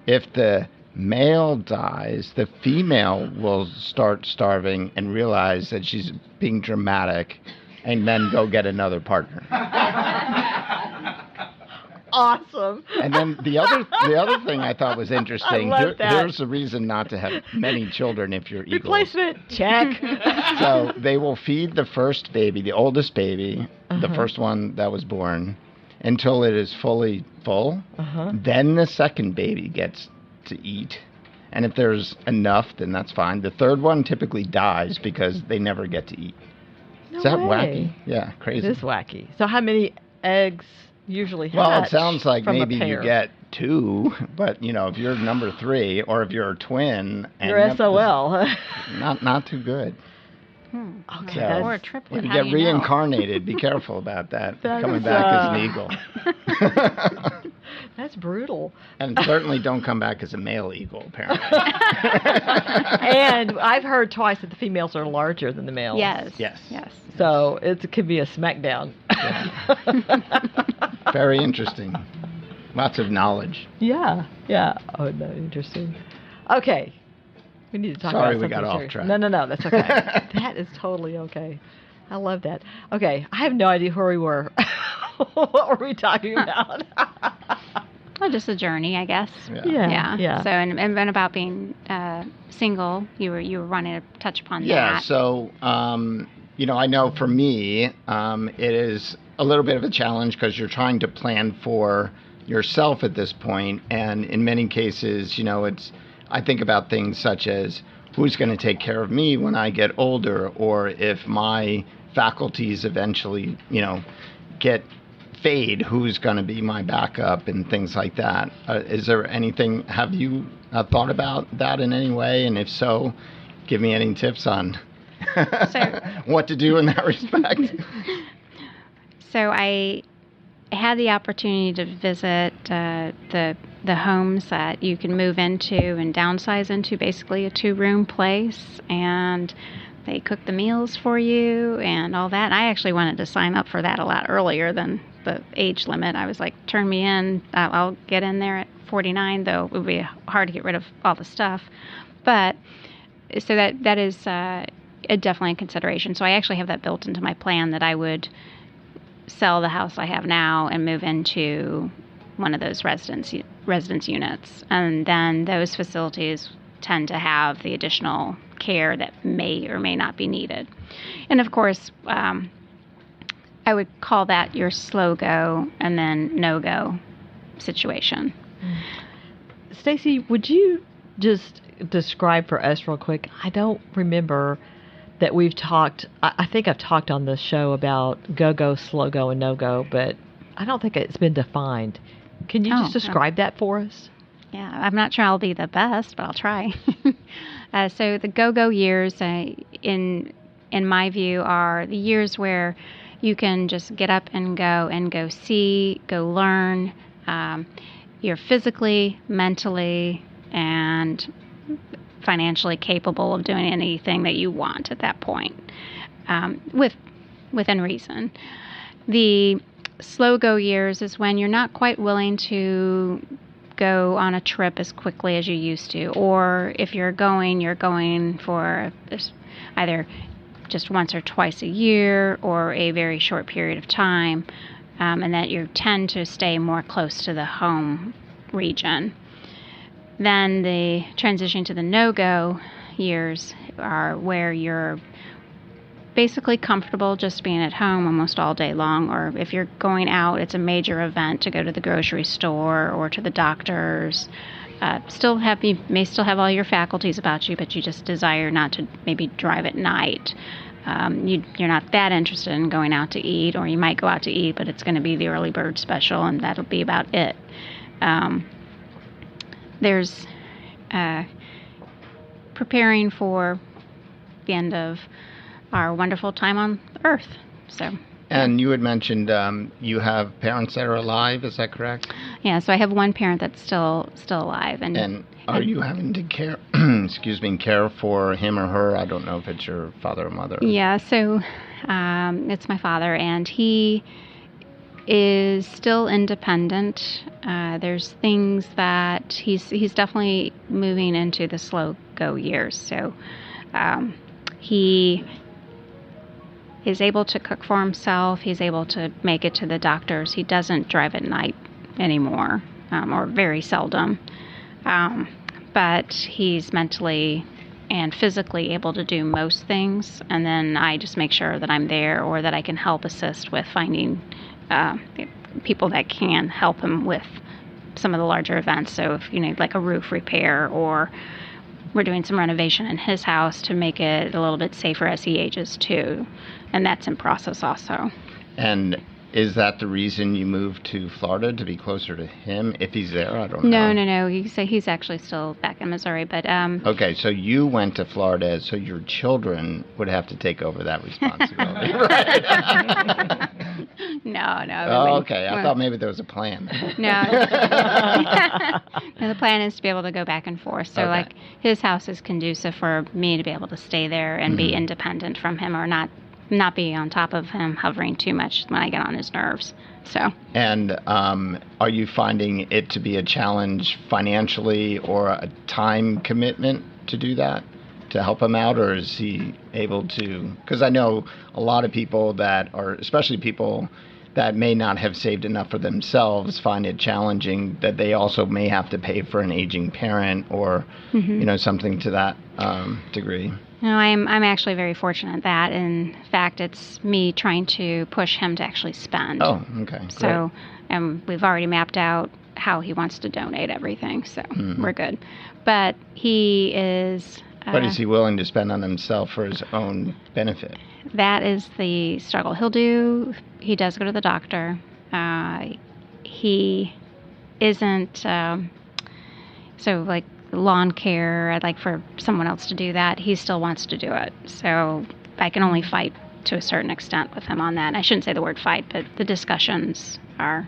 If the male dies, the female will start starving and realize that she's being dramatic and then go get another partner. Awesome. And then the other thing I thought was interesting, I love that. here's a reason not to have many children if you're eagles. Replacement. Check. So they will feed the first baby, the oldest baby, the first one that was born, until it is fully full. Then the second baby gets to eat. And if there's enough, then that's fine. The third one typically dies because they never get to eat. No Is that way. wacky? Yeah, crazy. It is wacky. So how many eggs usually hatch? Well, it sounds like from maybe a pair? you get 2, but if you're number 3 or if you're a twin, and You're SOL. not too good. Okay. So, Or a triplet. if you how get do you know? reincarnated, be careful about that. That's, Coming back as an eagle. That's brutal. And certainly don't come back as a male eagle, apparently. And I've heard twice that the females are larger than the males. Yes. So it could be a smackdown. Very interesting. Lots of knowledge. Yeah. Oh, no, interesting. Okay. We need to talk Sorry, about we got something off serious. track. No, that's okay. That is totally okay. I love that. Okay, I have no idea where we were. What were we talking about? Well, just a journey, I guess. Yeah. So, and about being single, you were wanting to touch upon Yeah. that. So, I know for me, it is a little bit of a challenge because you're trying to plan for yourself at this point, and in many cases, I think about things such as who's going to take care of me when I get older, or if my faculties eventually, fade, who's going to be my backup and things like that. Is there anything, have you thought about that in any way? And if so, give me any tips on what to do in that respect. So I had the opportunity to visit the homes that you can move into and downsize into, basically a 2-room place, and they cook the meals for you and all that. I actually wanted to sign up for that a lot earlier than the age limit. I was like, turn me in. I'll get in there at 49, though it would be hard to get rid of all the stuff. But so that is definitely a consideration. So I actually have that built into my plan that I would sell the house I have now and move into one of those residence units. And then those facilities tend to have the additional care that may or may not be needed. And of course, I would call that your slow go and then no go situation. Stacey, would you just describe for us real quick? I don't remember that we've talked. I think I've talked on this show about go, slow go, and no go, but I don't think it's been defined. Can you just describe that for us? Yeah, I'm not sure I'll be the best, but I'll try. So the go years, in my view, are the years where you can just get up and go see, go learn. You're physically, mentally, and financially capable of doing anything that you want at that point, within reason. The slow go years is when you're not quite willing to go on a trip as quickly as you used to, or if you're going for either just once or twice a year or a very short period of time, and that you tend to stay more close to the home region. Then the transition to the no-go years are where you're basically comfortable just being at home almost all day long, or if you're going out, it's a major event to go to the grocery store or to the doctor's. You may still have all your faculties about you, but you just desire not to maybe drive at night. You're not that interested in going out to eat, or you might go out to eat, but it's going to be the early bird special, and that'll be about it. There's preparing for the end of our wonderful time on Earth. And you had mentioned you have parents that are alive, is that correct? Yeah, so I have one parent that's still alive. And are you having to care for him or her? I don't know if it's your father or mother. Yeah, so it's my father, and he is still independent. There's things that he's definitely moving into the slow go years. So he is able to cook for himself. He's able to make it to the doctors. He doesn't drive at night anymore, or very seldom. But he's mentally and physically able to do most things. And then I just make sure that I'm there, or that I can help assist with finding people that can help him with some of the larger events. So if you need like a roof repair, or we're doing some renovation in his house to make it a little bit safer as he ages too. And that's in process also. And is that the reason you moved to Florida, to be closer to him, if he's there? I don't know. No. He's actually still back in Missouri, but okay, so you went to Florida, so your children would have to take over that responsibility, right? No. Oh, okay. I thought maybe there was a plan. No. No, the plan is to be able to go back and forth. So, like, his house is conducive for me to be able to stay there and be independent from him, or not be on top of him hovering too much when I get on his nerves. So. And are you finding it to be a challenge financially or a time commitment to do that, to help him out, or is he able to? Because I know a lot of people that are, especially people that may not have saved enough for themselves, find it challenging that they also may have to pay for an aging parent or, something to that degree. No, I'm actually very fortunate that, in fact, it's me trying to push him to actually spend. Oh, okay. Great. So, we've already mapped out how he wants to donate everything, so we're good. But he is... but is he willing to spend on himself for his own benefit? That is the struggle. He does go to the doctor. He isn't, so like lawn care, I'd like for someone else to do that. He still wants to do it. So I can only fight to a certain extent with him on that. I shouldn't say the word fight, but the discussions are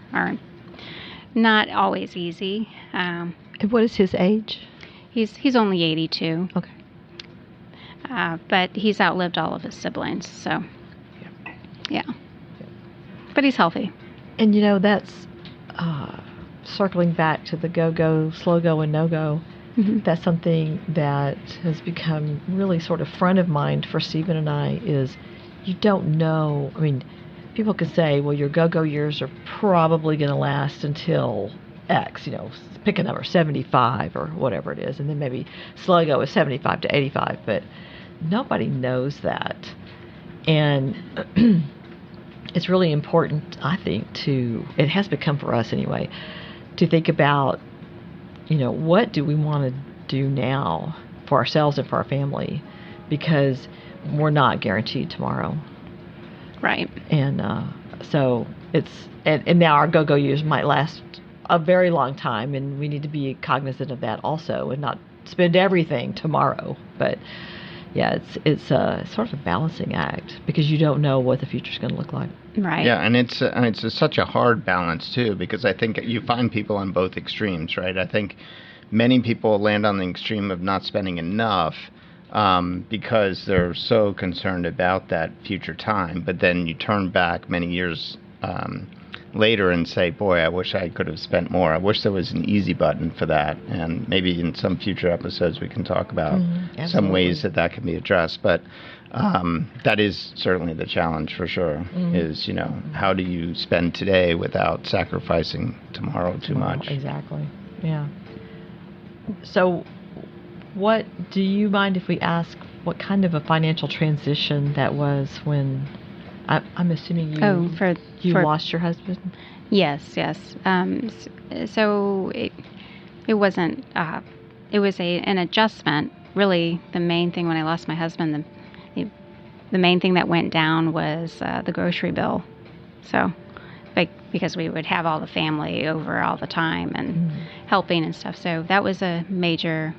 not always easy. And what is his age? He's only 82. Okay. But he's outlived all of his siblings, so yeah. But he's healthy. And that's circling back to the go, slow go, and no go. Mm-hmm. That's something that has become really sort of front of mind for Stephen and I. Is you don't know. I mean, people can say, well, your go years are probably going to last until X. Pick a number, 75 or whatever it is, and then maybe slow go is 75 to 85, but nobody knows that. And it's really important, I think, it has become for us anyway, to think about, what do we want to do now for ourselves and for our family, because we're not guaranteed tomorrow. Right. And so and now our go years might last a very long time, and we need to be cognizant of that also, and not spend everything tomorrow. But yeah, it's sort of a balancing act, because you don't know what the future's going to look like. Right. Yeah, and it's such a hard balance too, because I think you find people on both extremes, right? I think many people land on the extreme of not spending enough because they're so concerned about that future time, but then you turn back many years later and say, boy, I wish I could have spent more. I wish there was an easy button for that. And maybe in some future episodes we can talk about some ways that can be addressed. But that is certainly the challenge for sure, is, how do you spend today without sacrificing tomorrow too much? Exactly. Yeah. So what do you mind if we ask what kind of a financial transition that was when... I'm assuming you lost your husband? Yes. So it wasn't. It was an adjustment. Really, the main thing when I lost my husband, the main thing that went down was the grocery bill. So, because we would have all the family over all the time and helping and stuff. So that was a major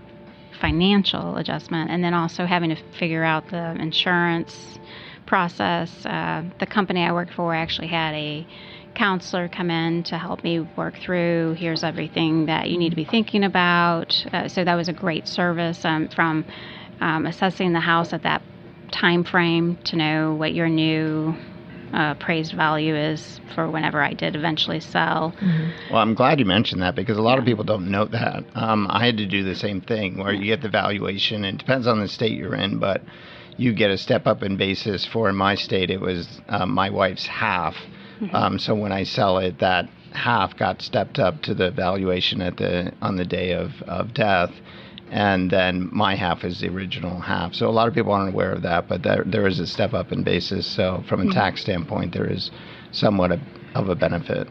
financial adjustment, and then also having to figure out the insurance process. The company I worked for actually had a counselor come in to help me work through, here's everything that you need to be thinking about. So that was a great service, from assessing the house at that time frame to know what your new appraised value is for whenever I did eventually sell. Well, I'm glad you mentioned that, because a lot of people don't know that. I had to do the same thing, where you get the valuation, and it depends on the state you're in, but you get a step up in basis for, in my state, it was my wife's half. So when I sell it, that half got stepped up to the valuation on the day of death. And then my half is the original half. So a lot of people aren't aware of that, but there is a step up in basis. So from a tax standpoint, there is somewhat of a benefit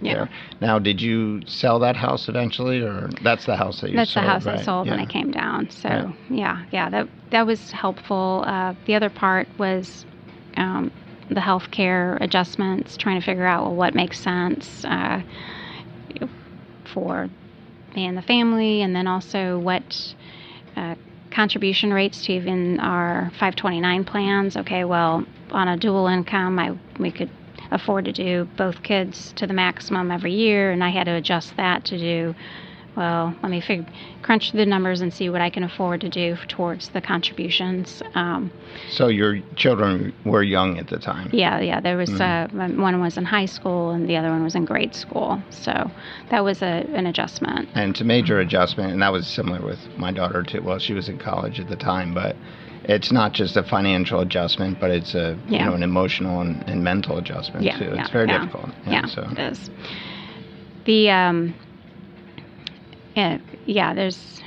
there. Now, did you sell that house eventually, or that's the house that you sold? That's the house right? I sold when I came down. So that was helpful. The other part was the healthcare adjustments, trying to figure out what makes sense for me and the family, and then also what contribution rates to even our 529 plans. Okay, well, on a dual income, we could afford to do both kids to the maximum every year, and I had to adjust that to do well, let me crunch the numbers and see what I can afford to do towards the contributions. So your children were young at the time? Yeah. There was one was in high school and the other one was in grade school. So that was an adjustment. And it's a major adjustment, and that was similar with my daughter too. Well, she was in college at the time, but it's not just a financial adjustment, but it's an emotional and mental adjustment too. It's very difficult. So it is. There's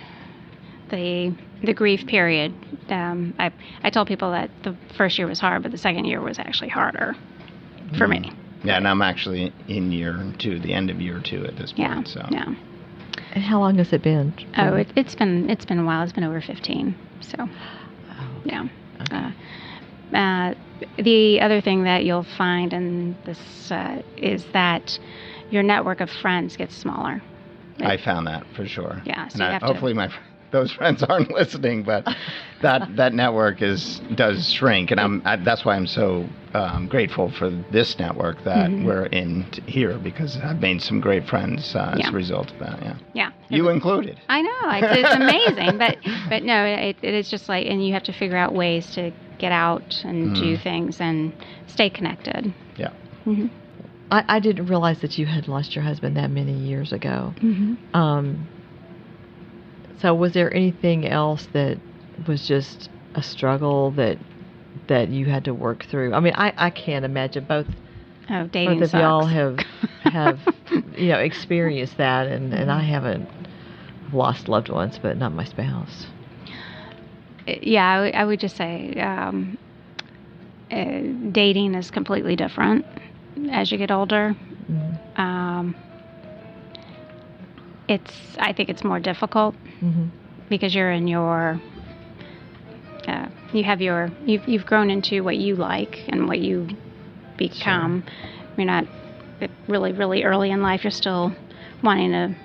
the grief period. I told people that the first year was hard, but the second year was actually harder for me. Yeah, and I'm actually in year 2, the end of year 2 at this point. And how long has it been? Oh, it's been a while. It's been over 15. So, yeah. Okay. The other thing that you'll find in this is that your network of friends gets smaller. I found that for sure. Yeah. So and hopefully those friends aren't listening, but that network does shrink, and that's why I'm so grateful for this network that we're in here, because I've made some great friends as a result of that. Yeah. Yeah. You included. I know it's amazing, but no, it is just like, and you have to figure out ways to get out and do things and stay connected. Yeah. Mm-hmm. I didn't realize that you had lost your husband that many years ago. Mm-hmm. So was there anything else that was just a struggle that you had to work through? I mean, I can't imagine both dating both of sucks. y'all have experienced that, and I haven't lost loved ones, but not my spouse. Yeah, I would just say dating is completely different as you get older. Mm-hmm. I think it's more difficult because you're in your you've grown into what you like and what you become. Sure. You're not really, really early in life. You're still wanting to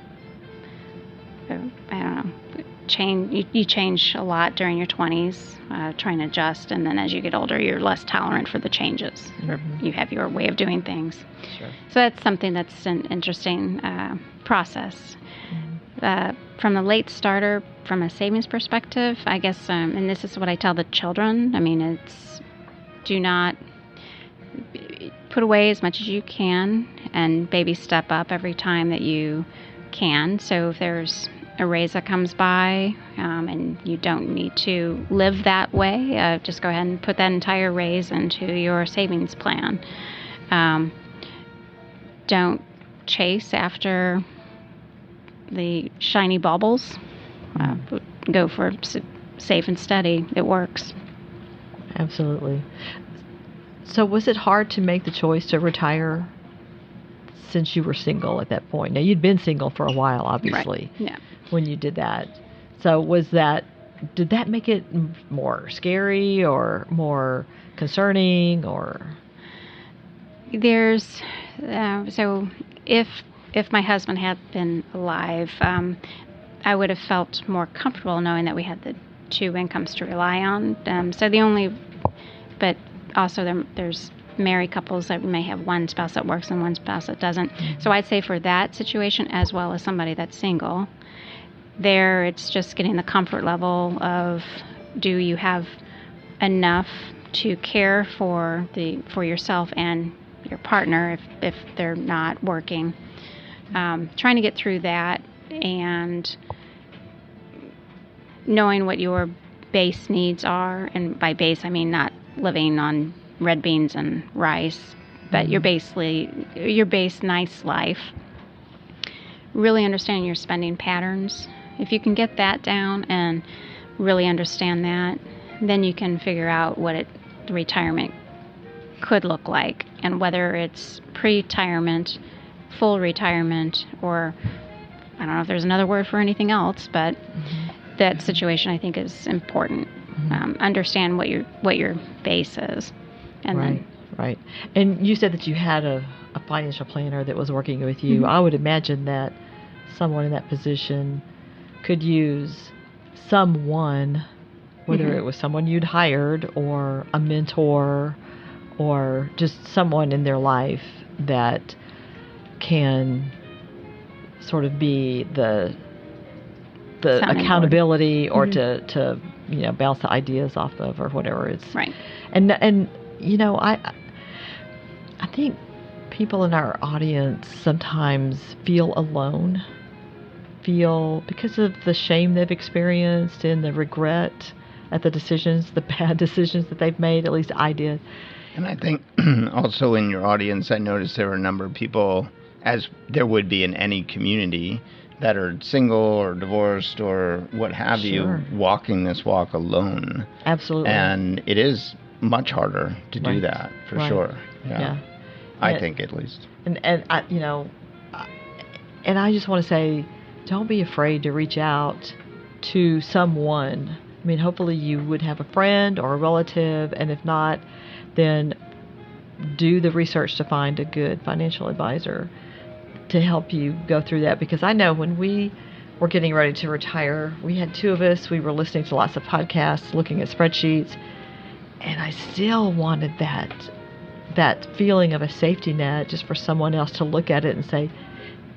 change. You change a lot during your 20s, trying to adjust, and then as you get older, you're less tolerant for the changes. You have your way of doing things. Sure. So that's something that's an interesting process. From the late starter, from a savings perspective, I guess, and this is what I tell the children. I mean, it's do not put away as much as you can, and baby step up every time that you can. So if there's a raise that comes by, and you don't need to live that way, just go ahead and put that entire raise into your savings plan. Don't chase after the shiny baubles. Go for safe and steady. It works. Absolutely. So was it hard to make the choice to retire since you were single at that point? Now, you'd been single for a while, obviously, right. Yeah. When you did that. So did that make it more scary or more concerning, or? There's, so if my husband had been alive, I would have felt more comfortable knowing that we had the 2 incomes to rely on. But also there's married couples that may have one spouse that works and one spouse that doesn't. Mm-hmm. So I'd say for that situation, as well as somebody that's single, it's just getting the comfort level of, do you have enough to care for yourself and your partner if they're not working. Trying to get through that, and knowing what your base needs are, and by base I mean not living on red beans and rice, but your base nice life. Really understanding your spending patterns. If you can get that down and really understand that, then you can figure out what the retirement could look like, and whether it's pre-retirement, full retirement, or I don't know if there's another word for anything else, but that situation I think is important. Understand what your base is, and right. And you said that you had a financial planner that was working with you. I would imagine that someone in that position could use someone, whether it was someone you'd hired or a mentor or just someone in their life that can sort of be the sounding accountability or Mm-hmm. to bounce the ideas off of or whatever. It's Right. And I think people in our audience sometimes feel alone, because of the shame they've experienced and the regret at the bad decisions that they've made. At least I did. And I think also in your audience, I noticed there were a number of people, as there would be in any community, that are single or divorced or what have Sure. you, walking this walk alone. Absolutely. And it is much harder to do Right. that, for Right. sure. Yeah. I think at least. And I, and I just want to say, don't be afraid to reach out to someone. I mean, hopefully you would have a friend or a relative, and if not, then do the research to find a good financial advisor to help you go through that. Because I know when we were getting ready to retire, we had two of us, we were listening to lots of podcasts, looking at spreadsheets, and I still wanted that feeling of a safety net, just for someone else to look at it and say,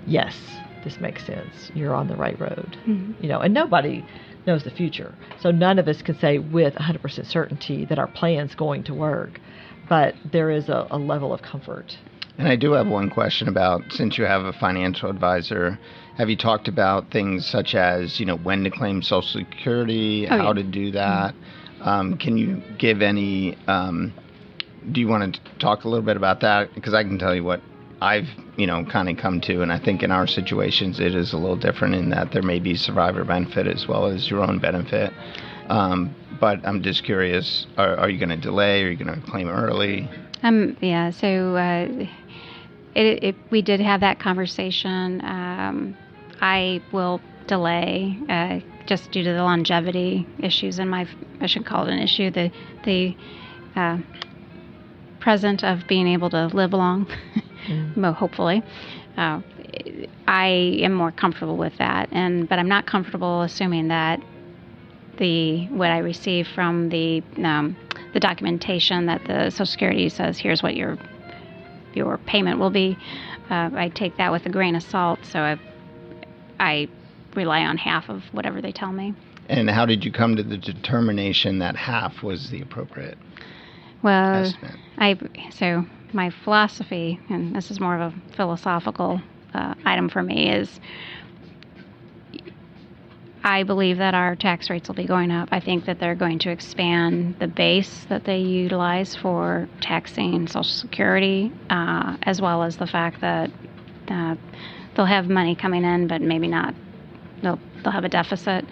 yes, this makes sense. You're on the right road. Mm-hmm. And nobody knows the future. So none of us can say with 100% certainty that our plan's going to work, but there is a level of comfort. And I do have one question about, since you have a financial advisor, have you talked about things such as, when to claim Social Security, how to do that? Can you give any, do you want to talk a little bit about that? Because I can tell you what I've, kind of come to, and I think in our situations it is a little different in that there may be survivor benefit as well as your own benefit. But I'm just curious, are you going to delay? Are you going to claim early? Yeah, so we did have that conversation. I will delay just due to the longevity issues in I should call it an issue, the present of being able to live long, hopefully. I am more comfortable with that, but I'm not comfortable assuming that what I receive from the documentation that the Social Security says here's what your payment will be. I take that with a grain of salt, so I rely on half of whatever they tell me. And how did you come to the determination that half was the appropriate estimate? Well, so my philosophy, and this is more of a philosophical item for me, is I believe that our tax rates will be going up. I think that they're going to expand the base that they utilize for taxing Social Security, as well as the fact that they'll have money coming in, but maybe not. They'll have a deficit.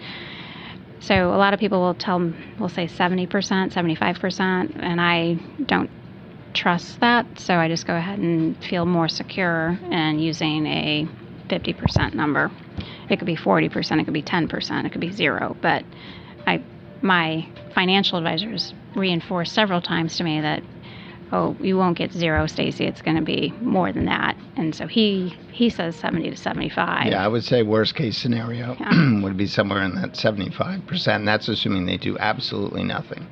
So a lot of people will say 70%, 75%, and I don't trust that. So I just go ahead and feel more secure in using a 50% number. It could be 40%, it could be 10%, it could be 0. But my financial advisors reinforced several times to me that, oh, you won't get 0, Stacey. It's going to be more than that. And so he says 70 to 75. Yeah, I would say worst case scenario would be somewhere in that 75%. And that's assuming they do absolutely nothing.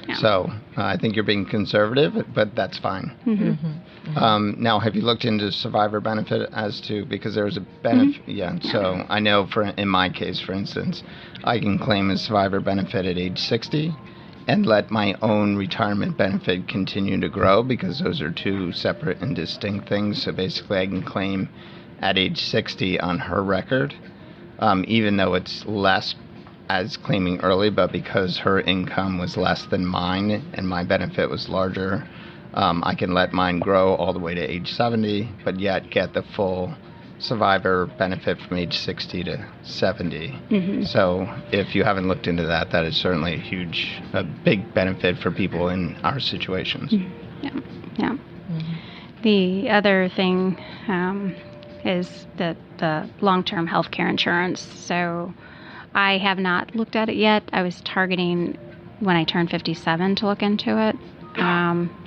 Yeah. So I think you're being conservative, but that's fine. Mm-hmm. Mm-hmm. Now, have you looked into survivor benefit because there's a benefit? Mm-hmm. Yeah. So I know in my case, for instance, I can claim a survivor benefit at age 60 and let my own retirement benefit continue to grow, because those are two separate and distinct things. So basically I can claim at age 60 on her record, even though it's less as claiming early, but because her income was less than mine and my benefit was larger, I can let mine grow all the way to age 70, but yet get the full survivor benefit from age 60 to 70. Mm-hmm. So if you haven't looked into that, that is certainly a big benefit for people in our situations. Mm-hmm. Yeah. Mm-hmm. The other thing is the long-term health care insurance. So I have not looked at it yet. I was targeting when I turn 57 to look into it,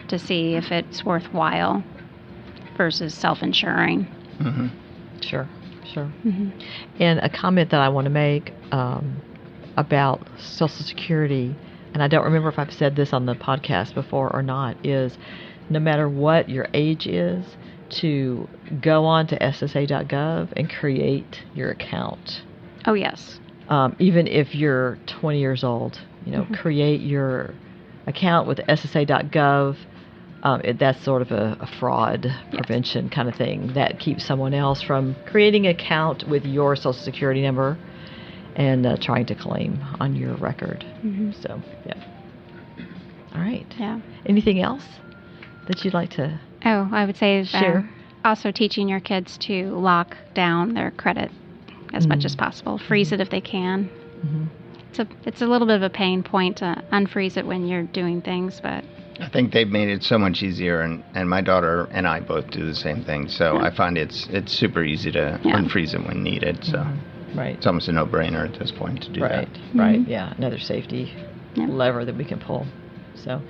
to see if it's worthwhile versus self-insuring. Mm-hmm. Sure. Mm-hmm. And a comment that I want to make about Social Security, and I don't remember if I've said this on the podcast before or not, is no matter what your age is, to go on to SSA.gov and create your account. Oh, yes. even if you're 20 years old, create your account with SSA.gov. That's sort of a fraud prevention kind of thing that keeps someone else from creating an account with your Social Security number and trying to claim on your record. So, yeah. All right. Yeah. Anything else that you'd like to I would say share? Also teaching your kids to lock down their credit as much as possible. Freeze it if they can. It's a little bit of a pain point to unfreeze it when you're doing things, but I think they've made it so much easier, and my daughter and I both do the same thing. So I find it's super easy to unfreeze it when needed. So it's almost a no-brainer at this point to do that. Right. Yeah, another safety lever that we can pull. So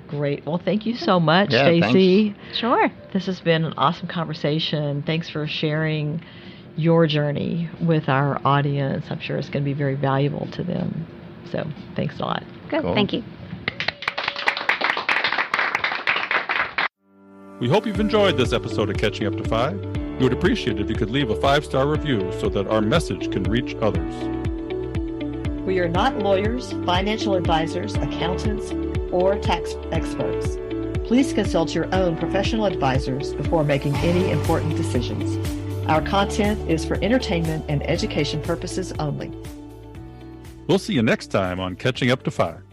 great. Well, thank you so much, Stacey. Sure. This has been an awesome conversation. Thanks for sharing your journey with our audience. I'm sure it's going to be very valuable to them. So thanks a lot. Good. Cool. Thank you. We hope you've enjoyed this episode of Catching Up to 5. We would appreciate it if you could leave a 5-star review so that our message can reach others. We are not lawyers, financial advisors, accountants, or tax experts. Please consult your own professional advisors before making any important decisions. Our content is for entertainment and education purposes only. We'll see you next time on Catching Up to 5.